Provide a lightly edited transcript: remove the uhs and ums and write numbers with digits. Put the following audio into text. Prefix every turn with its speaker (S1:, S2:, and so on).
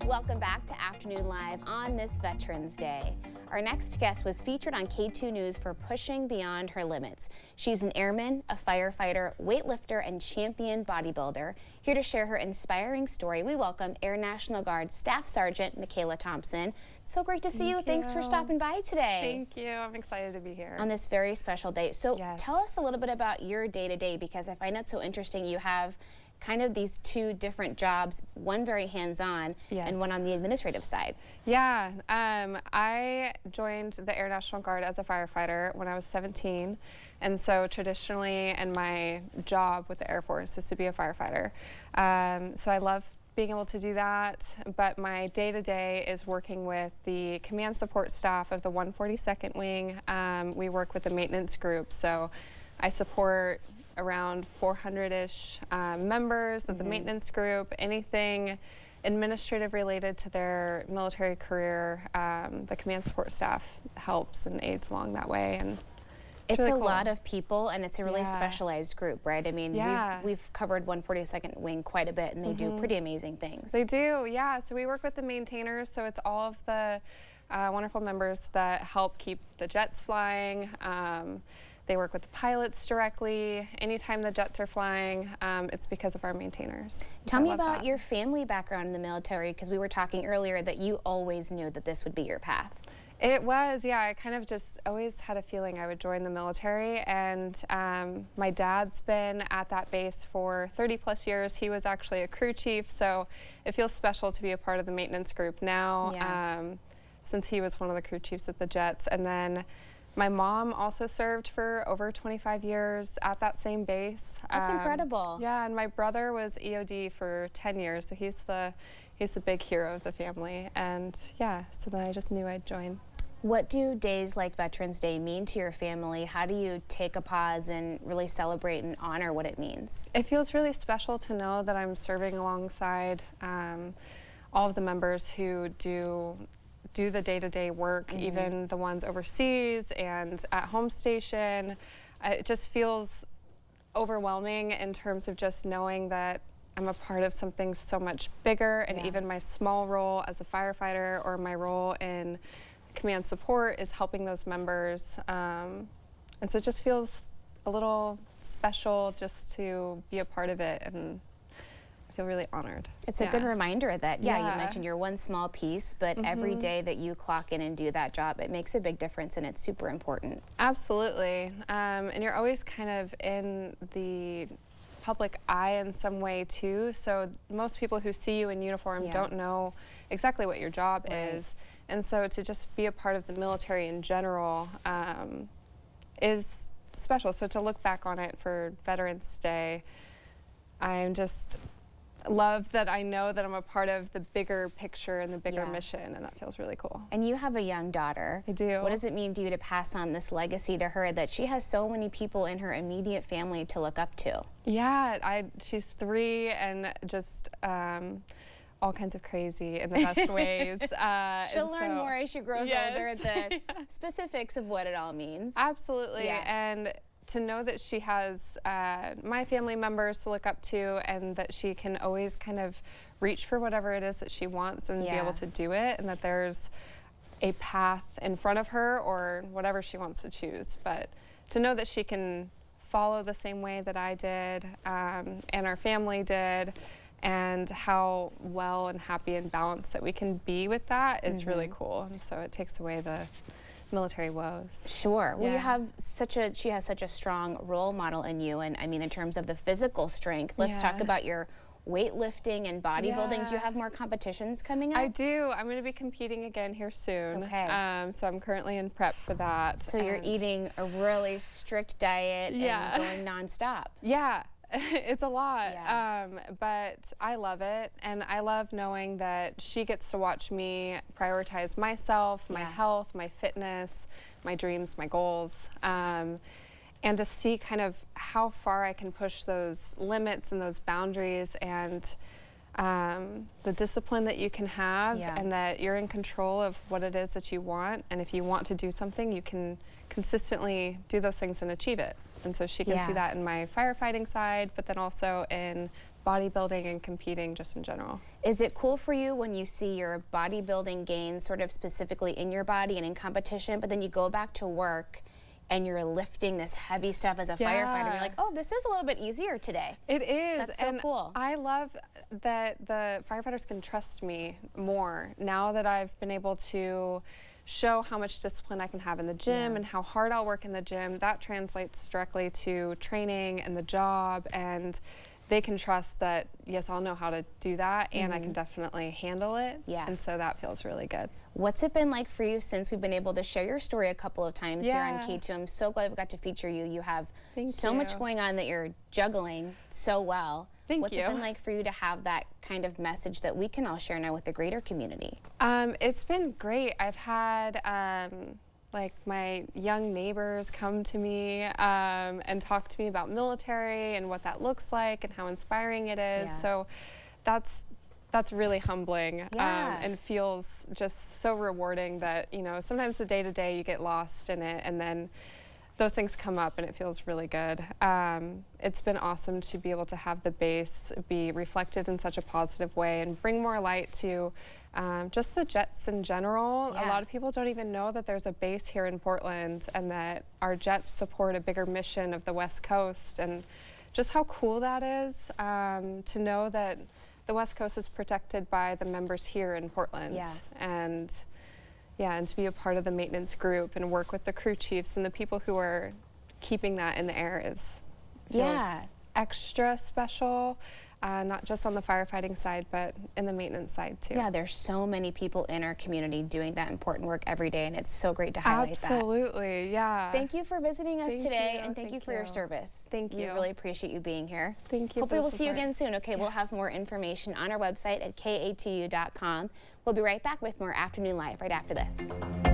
S1: Welcome back to Afternoon Live on this Veterans Day. Our next guest was featured on K2 News for pushing beyond her limits. She's an airman, a firefighter, weightlifter, and champion bodybuilder. Here to share her inspiring story, we welcome Air National Guard Staff Sergeant Michaela Thompson. So great to see you. Thanks for stopping by today.
S2: Thank you. I'm excited to be here.
S1: On this very special day. So
S2: yes.
S1: Tell us a little bit about your day-to-day, because I find it so interesting. You have kind of these two different jobs, one very hands-on and one on the administrative side.
S2: Yeah, I joined the Air National Guard as a firefighter when I was 17, and so traditionally, and my job with the Air Force is to be a firefighter. So I love being able to do that, but my day-to-day is working with the command support staff of the 142nd Wing. We work with the maintenance group, so I support around 400-ish members of the maintenance group. Anything administrative related to their military career, the command support staff helps and aids along that way. And it's really
S1: a
S2: cool.
S1: lot of people, and it's a really specialized group, right? I mean, we've covered 142nd Wing quite a bit, and they do pretty amazing things.
S2: They do, yeah. So we work with the maintainers, so it's all of the wonderful members that help keep the jets flying. They work with the pilots directly. Anytime the jets are flying, it's because of our maintainers.
S1: Tell me about your family background in the military, because we were talking earlier that you always knew that this would be your path.
S2: It was, yeah. I kind of just always had a feeling I would join the military, and my dad's been at that base for 30+ years. He was actually a crew chief, so it feels special to be a part of the maintenance group now, since he was one of the crew chiefs at the jets. And then my mom also served for over 25 years at that same base.
S1: That's incredible.
S2: Yeah, and my brother was EOD for 10 years, so he's the big hero of the family. And yeah, so then I just knew I'd join.
S1: What do days like Veterans Day mean to your family? How do you take a pause and really celebrate and honor what it means?
S2: It feels really special to know that I'm serving alongside all of the members who do the day-to-day work, even the ones overseas and at home station. It just feels overwhelming in terms of just knowing that I'm a part of something so much bigger, and even my small role as a firefighter or my role in command support is helping those members. And so it just feels a little special just to be a part of it, and I feel really honored.
S1: It's a good reminder that, you mentioned you're one small piece, but every day that you clock in and do that job, it makes a big difference, and it's super important.
S2: Absolutely. And you're always kind of in the public eye in some way too, so most people who see you in uniform don't know exactly what your job is. And so to just be a part of the military in general is special. So to look back on it for Veterans Day, I'm just love that I know that I'm a part of the bigger picture and the bigger mission, and that feels really cool.
S1: And you have a young daughter.
S2: I do.
S1: What does it mean to you to pass on this legacy to her, that she has so many people in her immediate family to look up to?
S2: Yeah, she's 3 and just all kinds of crazy in the best ways.
S1: She'll learn more as she grows older, the specifics of what it all means.
S2: Absolutely. And to know that she has my family members to look up to, and that she can always kind of reach for whatever it is that she wants and be able to do it, and that there's a path in front of her or whatever she wants to choose. But to know that she can follow the same way that I did and our family did, and how well and happy and balanced that we can be with that is really cool. And so it takes away the military woes.
S1: Sure. Well, she has such a strong role model in you, and I mean, in terms of the physical strength, let's talk about your weightlifting and bodybuilding. Do you have more competitions coming up?
S2: I do. I'm going to be competing again here soon.
S1: Okay.
S2: So I'm currently in prep for that.
S1: So you're eating a really strict diet and going nonstop.
S2: Yeah. It's a lot, but I love it, and I love knowing that she gets to watch me prioritize myself, my health, my fitness, my dreams, my goals, and to see kind of how far I can push those limits and those boundaries, and the discipline that you can have, and that you're in control of what it is that you want, and if you want to do something, you can consistently do those things and achieve it. And so she can see that in my firefighting side, but then also in bodybuilding and competing just in general.
S1: Is it cool for you when you see your bodybuilding gains sort of specifically in your body and in competition, but then you go back to work and you're lifting this heavy stuff as a firefighter, and you're like, oh, this is a little bit easier today?
S2: It is.
S1: That's so
S2: and
S1: cool.
S2: I love that the firefighters can trust me more now that I've been able to show how much discipline I can have in the gym and how hard I'll work in the gym. That translates directly to training and the job, and they can trust that, yes, I'll know how to do that, and I can definitely handle it.
S1: Yeah.
S2: And so that feels really good.
S1: What's it been like for you since we've been able to share your story a couple of times here on K2? I'm so glad we got to feature you. You have so much going on that you're juggling so well. What's it been like for you to have that kind of message that we can all share now with the greater community?
S2: It's been great. I've had like my young neighbors come to me and talk to me about military and what that looks like and how inspiring it is. So that's really humbling and feels just so rewarding that, you know, sometimes the day-to-day you get lost in it, and then those things come up and it feels really good. It's been awesome to be able to have the base be reflected in such a positive way and bring more light to just the jets in general. A lot of people don't even know that there's a base here in Portland and that our jets support a bigger mission of the West Coast, and just how cool that is to know that the West Coast is protected by the members here in Portland. And to be a part of the maintenance group and work with the crew chiefs and the people who are keeping that in the air feels extra special, not just on the firefighting side, but in the maintenance side too.
S1: Yeah, there's so many people in our community doing that important work every day, and it's so great to highlight that.
S2: Absolutely, yeah.
S1: Thank you for visiting us today, and thank you for your service.
S2: Thank you.
S1: We really appreciate you being here.
S2: Thank you.
S1: Hopefully we'll see you again soon. Okay, we'll have more information on our website at ka2u.com. We'll be right back with more Afternoon Live right after this.